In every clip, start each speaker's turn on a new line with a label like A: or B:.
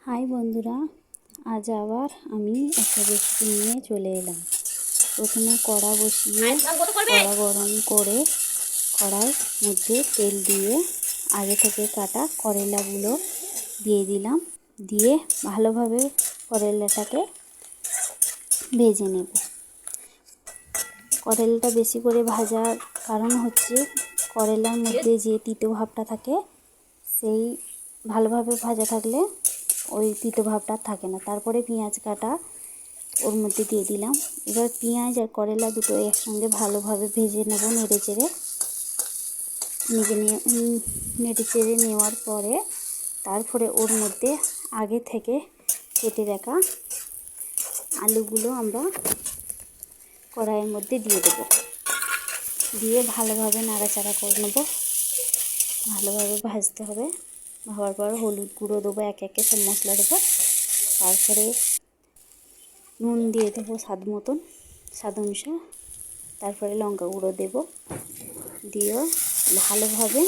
A: High বন্ধুরা, আজ আবার আমি একটা রেসিপি নিয়ে চলে এলাম। প্রথমে কড়া বসিয়ে কড়া গরম করে কড়ার মধ্যে তেল দিয়ে আগে থেকে কাটা করলাগুলো দিয়ে দিলাম। দিয়ে ভালোভাবে করলাটাকে ভেজে নেব। করলাটা বেশি করে ভাজার কারণ হচ্ছে করলার মধ্যে যে তিতো ভাবটা থাকে, সেই ভালোভাবে ভাজা থাকলে ওই তিতো ভাবটা থাকে না। তারপরে পেঁয়াজ কাটা ওর মধ্যে দিয়ে দিলাম। এবার পেঁয়াজ আর করলা দুটো একসঙ্গে ভালোভাবে ভেজে নেব। নেড়ে চেড়ে নেওয়ার পরে তারপরে ওর মধ্যে আগে থেকে কেটে রাখা আলুগুলো আমরা কড়াইয়ের মধ্যে দিয়ে দেব। দিয়ে ভালোভাবে নাড়াচাড়া করে নেব। ভালোভাবে ভাজতে হবে। ভাবার পর হলুদ গুঁড়ো দেবো, একে একে সব মশলা দেবো। তারপরে নুন দিয়ে দেবো স্বাদ মতন, স্বাদ অনুসারে। তারপরে লঙ্কা গুঁড়ো দেবো। দিয়েও ভালোভাবে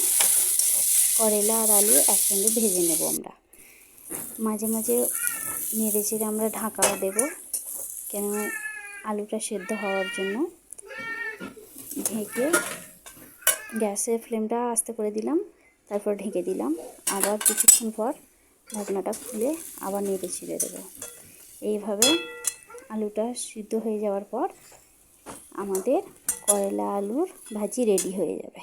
A: করলা আর আলু একসঙ্গে ভেজে নেব আমরা। মাঝে মাঝে নেড়ে চেড়ে আমরা ঢাকাও দেবো, কেন আলুটা সেদ্ধ হওয়ার জন্য। ঢেকে গ্যাসের ফ্লেমটা আস্তে করে দিলাম, তারপর ঢেকে দিলাম। আবার কিছুক্ষণ পর ঢাকনাটা খুলে আবার নেড়ে ছেড়ে দেবো। এইভাবে আলুটা সিদ্ধ হয়ে যাওয়ার পর আমাদের করলা আলুর ভাজি রেডি হয়ে যাবে।